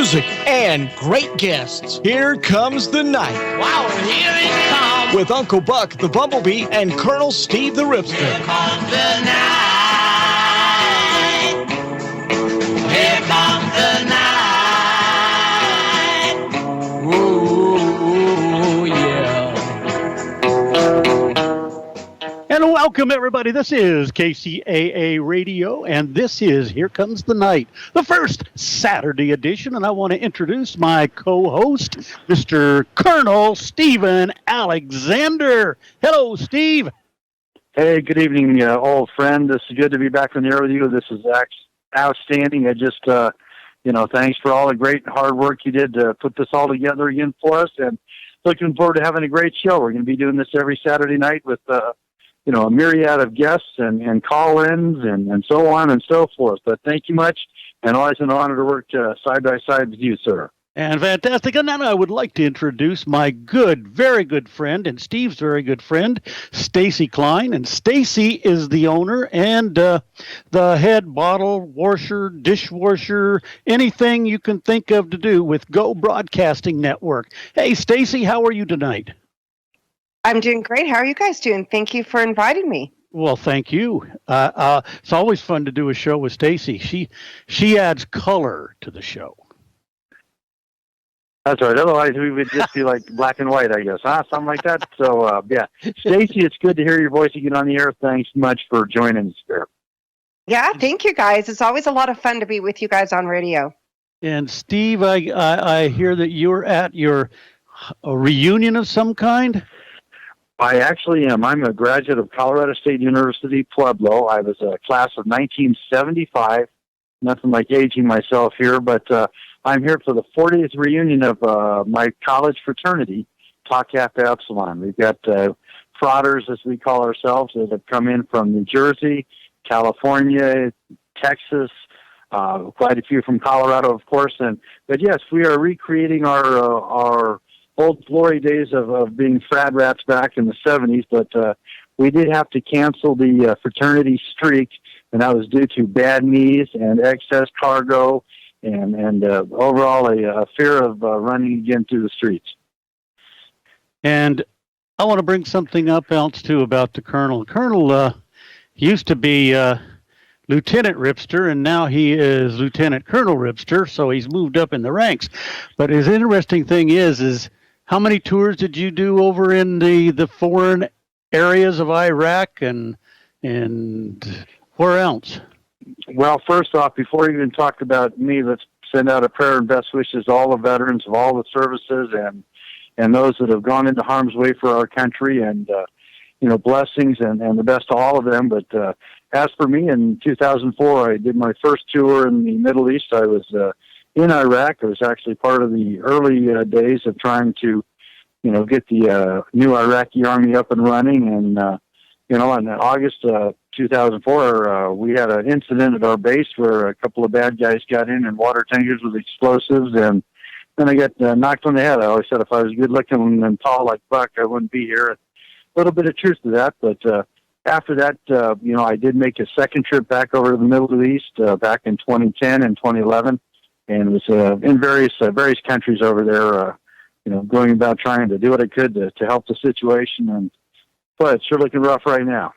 music, and great guests. Here comes the night. Wow, here it comes. With Uncle Buck the Bumblebee and Colonel Steve the Ripster. Here comes the night. Here comes the night. Ooh, yeah. And welcome, everybody. This is Kcaa Radio, and this is Here Comes the Night, the first Saturday edition. And I want to introduce my co-host, Mr. Colonel Stephen Alexander. Hello, Steve. Hey, good evening, old friend. This is good to be back on the air with you. This is outstanding. I just, thanks for all the great hard work you did to put this all together again for us, and looking forward to having a great show. We're going to be doing this every Saturday night with, a myriad of guests and call-ins and so on and so forth. But thank you much, and always an honor to work side by side with you, sir. And fantastic. And now I would like to introduce my very good friend, and Steve's very good friend, Stacy Klein. And Stacy is the owner and the head bottle washer, dishwasher, anything you can think of to do with Go Broadcasting Network. Hey, Stacy, how are you tonight? I'm doing great. How are you guys doing? Thank you for inviting me. Well, thank you. It's always fun to do a show with Stacy. She adds color to the show. That's right. Otherwise, we would just be like black and white, I guess, huh? Something like that. So, yeah. Stacy, it's good to hear your voice again on the air. Thanks much for joining us there. Yeah, thank you, guys. It's always a lot of fun to be with you guys on radio. And Steve, I hear that you're at a reunion of some kind? I actually am. I'm a graduate of Colorado State University, Pueblo. I was a class of 1975. Nothing like aging myself here, but I'm here for the 40th reunion of my college fraternity, Tau Kappa Epsilon. We've got frauders, as we call ourselves, that have come in from New Jersey, California, Texas, quite a few from Colorado, of course. But yes, we are recreating our old glory days of being frat rats back in the 70s, but we did have to cancel the fraternity streak, and that was due to bad knees and excess cargo and overall a fear of running again through the streets. And I want to bring something up else, too, about the Colonel. Colonel used to be Lieutenant Ripster, and now he is Lieutenant Colonel Ripster, so he's moved up in the ranks. But his interesting thing is how many tours did you do over in the foreign areas of Iraq and where else? Well, first off, before you even talk about me, let's send out a prayer and best wishes to all the veterans of all the services and those that have gone into harm's way for our country, and blessings and the best to all of them. But as for me, in 2004, I did my first tour in the Middle East. I was in Iraq. I was actually part of the early days of trying to, get the new Iraqi army up and running. And, in August 2004, we had an incident at our base where a couple of bad guys got in water tankers with explosives, and then I got knocked on the head. I always said if I was good looking and tall like Buck, I wouldn't be here. A little bit of truth to that, but after that, I did make a second trip back over to the Middle East back in 2010 and 2011. And it was in various countries over there, going about trying to do what I could to help the situation. But it's sure looking rough right now.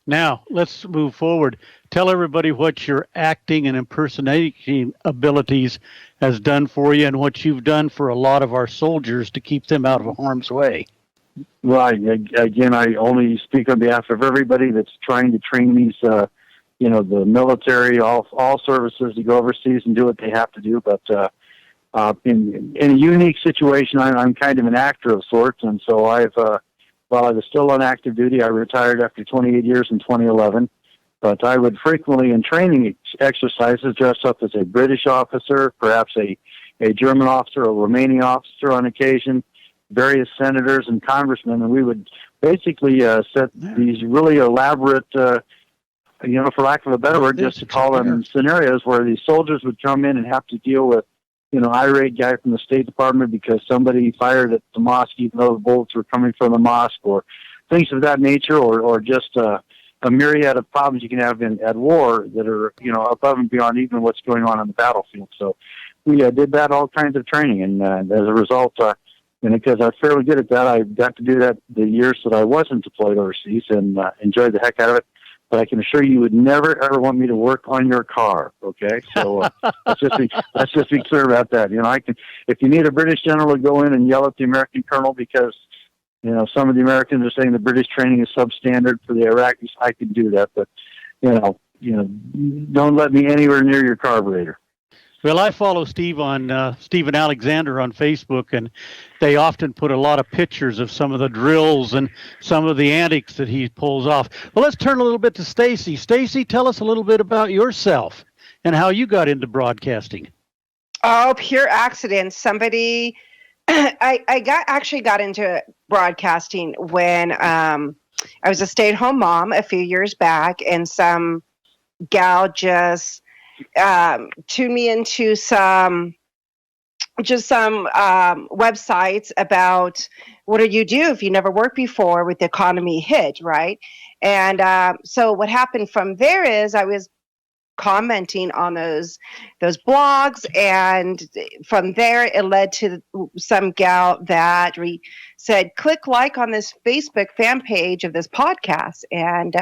Now, let's move forward. Tell everybody what your acting and impersonation abilities has done for you and what you've done for a lot of our soldiers to keep them out of harm's way. Well, again, I only speak on behalf of everybody that's trying to train these the military, all services to go overseas and do what they have to do. But in a unique situation, I'm kind of an actor of sorts, and so while I was still on active duty, I retired after 28 years in 2011. But I would frequently, in training exercises, dress up as a British officer, perhaps a German officer, a Romanian officer on occasion, various senators and congressmen, and we would basically set these really elaborate for lack of a better word, just to call them scenarios where these soldiers would come in and have to deal with, irate guy from the State Department because somebody fired at the mosque even though the bullets were coming from the mosque, or things of that nature, or just a myriad of problems you can have at war that are, above and beyond even what's going on the battlefield. So we did that all kinds of training, and as a result, and because I was fairly good at that, I got to do that the years that I wasn't deployed overseas, and enjoyed the heck out of it. But I can assure you would never ever want me to work on your car. Okay, so let's just be clear about that. I can, if you need a British general to go in and yell at the American colonel because some of the Americans are saying the British training is substandard for the Iraqis, I can do that. But don't let me anywhere near your carburetor. Well, I follow Steve on Stephen Alexander on Facebook, and they often put a lot of pictures of some of the drills and some of the antics that he pulls off. Well, let's turn a little bit to Stacy. Stacy, tell us a little bit about yourself and how you got into broadcasting. Oh, pure accident. Somebody, I got into broadcasting when I was a stay-at-home mom a few years back, and some gal just tuned me into some websites about what do you do if you never worked before with the economy hit, right? And so what happened from there is I was commenting on those blogs, and from there it led to some gal that said click like on this Facebook fan page of this podcast, and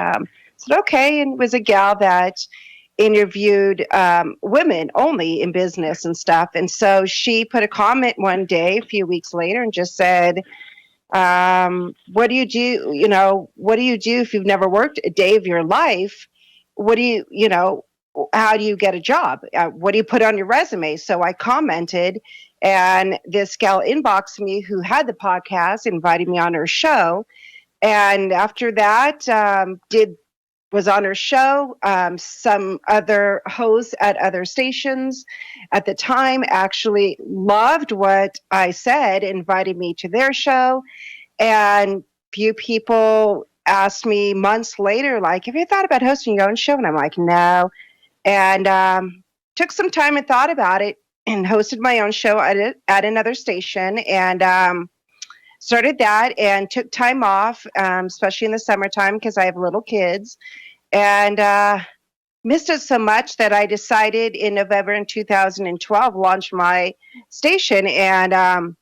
said okay, and it was a gal that interviewed women only in business and stuff. And so she put a comment one day a few weeks later and just said, what do you do? What do you do if you've never worked a day of your life? What do how do you get a job? What do you put on your resume? So I commented, and this gal inboxed me who had the podcast, invited me on her show. And after that, was on her show. Some other hosts at other stations at the time actually loved what I said, invited me to their show. And few people asked me months later, like, have you thought about hosting your own show? And I'm like, no. And took some time and thought about it and hosted my own show at another station, and started that and took time off, especially in the summertime because I have little kids. And missed it so much that I decided in November in 2012, launched my station, and,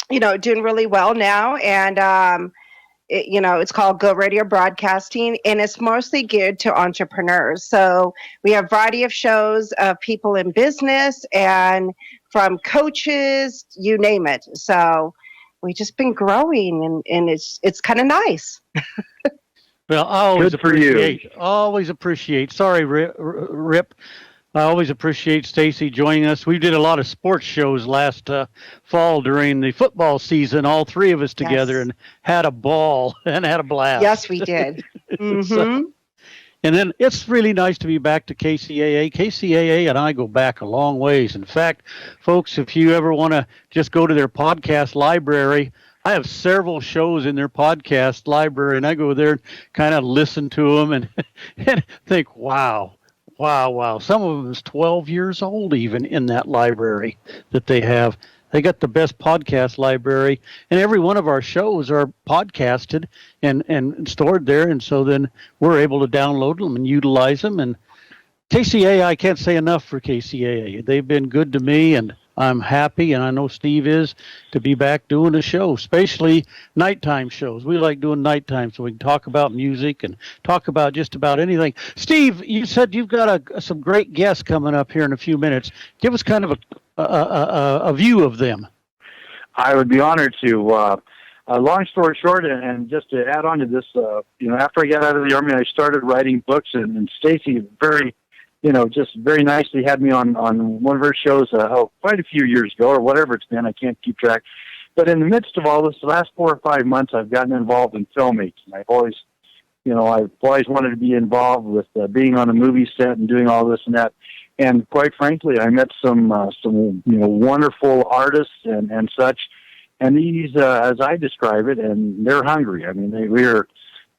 doing really well now. And, it's called Go Radio Broadcasting, and it's mostly geared to entrepreneurs. So we have a variety of shows of people in business and from coaches, you name it. So we've just been growing, and it's kind of nice. Well, I always appreciate. Sorry, Rip. I always appreciate Stacy joining us. We did a lot of sports shows last fall during the football season, all three of us together, and had a ball and had a blast. Yes, we did. Mm-hmm. And then it's really nice to be back to KCAA. KCAA and I go back a long ways. In fact, folks, if you ever want to just go to their podcast library, I have several shows in their podcast library, and I go there and kind of listen to them and think, wow. Some of them is 12 years old even in that library that they have. They got the best podcast library, and every one of our shows are podcasted and stored there, and so then we're able to download them and utilize them. And KCAA, I can't say enough for KCAA. They've been good to me, and I'm happy, and I know Steve is, to be back doing a show, especially nighttime shows. We like doing nighttime so we can talk about music and talk about just about anything. Steve, you said you've got some great guests coming up here in a few minutes. Give us kind of a view of them. I would be honored to. Long story short, and just to add on to this, after I got out of the Army, I started writing books, and Stacy just very nicely had me on one of her shows quite a few years ago, or whatever it's been. I can't keep track. But in the midst of all this, the last 4 or 5 months, I've gotten involved in filmmaking. I've always wanted to be involved with being on a movie set and doing all this and that. And quite frankly, I met some wonderful artists and such. And these, as I describe it, and they're hungry. I mean, we're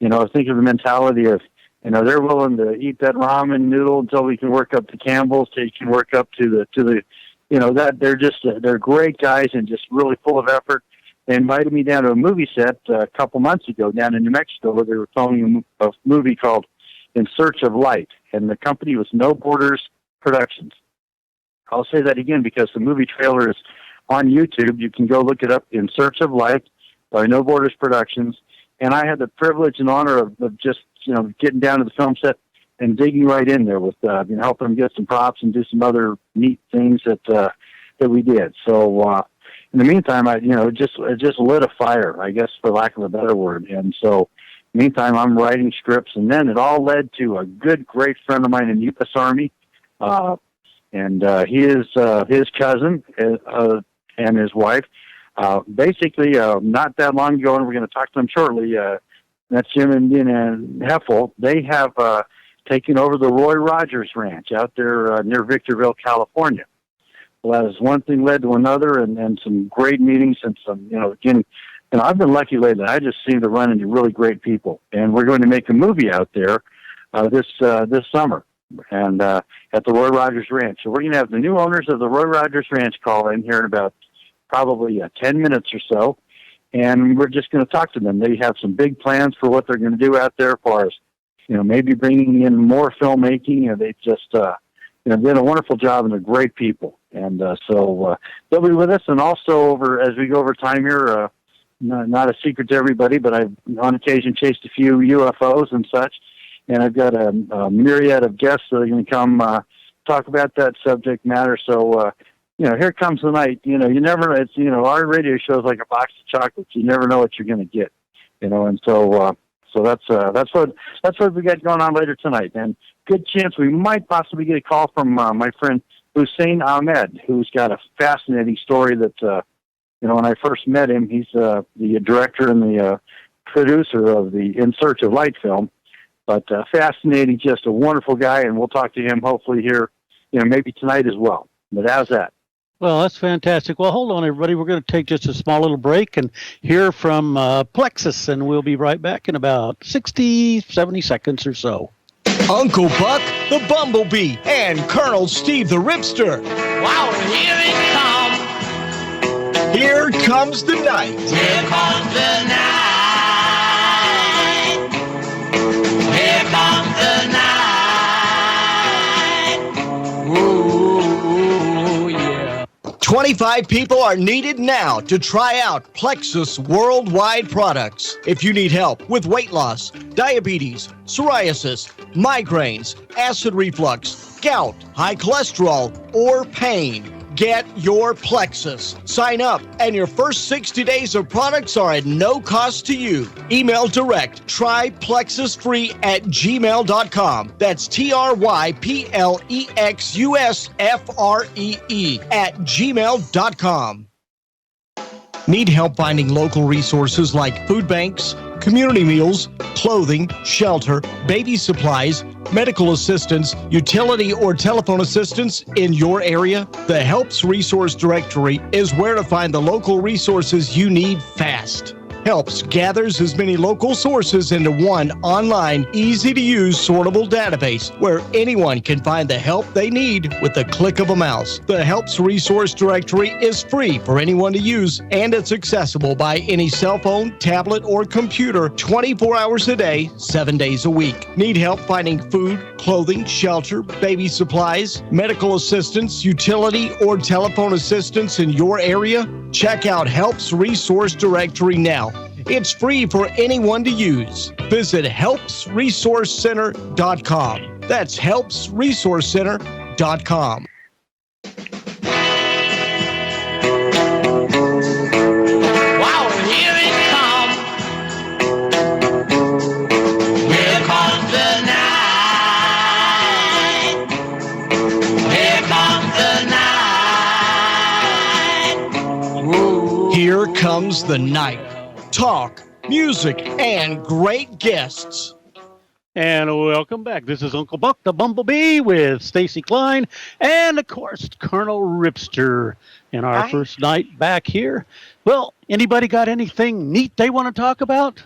think of the mentality of, they're willing to eat that ramen noodle until we can work up to Campbell's, till you can work up to the that they're great guys and just really full of effort. They invited me down to a movie set a couple months ago down in New Mexico, where they were filming a movie called In Search of Light, and the company was No Borders Productions. I'll say that again because the movie trailer is on YouTube. You can go look it up, In Search of Life by No Borders Productions. And I had the privilege and honor of just, getting down to the film set and digging right in there with, helping them get some props and do some other neat things that we did. So, in the meantime, it just lit a fire, I guess, for lack of a better word. And so, meantime, I'm writing scripts, and then it all led to a great friend of mine in U.S. Army, and he is his cousin and his wife. Basically, not that long ago, and we're going to talk to them shortly. That's Jim and Heffel. They have taken over the Roy Rogers Ranch out there near Victorville, California. Well, as one thing led to another, and some great meetings, and some, again, I've been lucky lately. I just seem to run into really great people, and we're going to make a movie out there this summer, and at the Roy Rogers Ranch. So we're going to have the new owners of the Roy Rogers Ranch call in here in about probably 10 minutes or so, and we're just going to talk to them. They have some big plans for what they're going to do out there, as far as maybe bringing in more filmmaking. And they just did a wonderful job, and they're great people. And so they'll be with us, and also as we go over time here. Not a secret to everybody, but I've on occasion chased a few UFOs and such, and I've got a myriad of guests that are going to come talk about that subject matter. So, here comes the night. You never know. It's our radio show is like a box of chocolates. You never know what you're going to get. And so that's what we got going on later tonight. And good chance we might possibly get a call from my friend Hussein Ahmed, who's got a fascinating story that. When I first met him, he's the director and the producer of the In Search of Light film. But fascinating, just a wonderful guy, and we'll talk to him hopefully here, maybe tonight as well. But how's that? Well, that's fantastic. Well, hold on, everybody. We're going to take just a small little break and hear from Plexus, and we'll be right back in about 60, 70 seconds or so. Uncle Buck, the Bumblebee, and Colonel Steve the Ripster. Wow, here it comes. Here comes the night. Here comes the night. Here comes the night. Ooh, yeah. 25 people are needed now to try out Plexus worldwide products. If you need help with weight loss, diabetes, psoriasis, migraines, acid reflux, gout, high cholesterol, or pain, get your Plexus. Sign up, and your first 60 days of products are at no cost to you. Email direct, tryplexusfree@gmail.com. That's tryplexusfree@gmail.com. Need help finding local resources like food banks, community meals, clothing, shelter, baby supplies, medical assistance, utility or telephone assistance in your area? The Helps Resource Directory is where to find the local resources you need fast. Helps gathers as many local sources into one online, easy-to-use, sortable database where anyone can find the help they need with the click of a mouse. The Helps Resource Directory is free for anyone to use, and it's accessible by any cell phone, tablet, or computer 24 hours a day, 7 days a week. Need help finding food, clothing, shelter, baby supplies, medical assistance, utility, or telephone assistance in your area? Check out Helps Resource Directory now. It's free for anyone to use. Visit helpsresourcecenter.com. That's helpsresourcecenter.com. Wow, here it comes. Here comes the night. Here comes the night. Here comes the night. Talk, music, and great guests. And welcome back. This is Uncle Buck, the Bumblebee, with Stacy Klein and, of course, Colonel Ripster in our Hi. first night back here. Well, anybody got anything neat they want to talk about?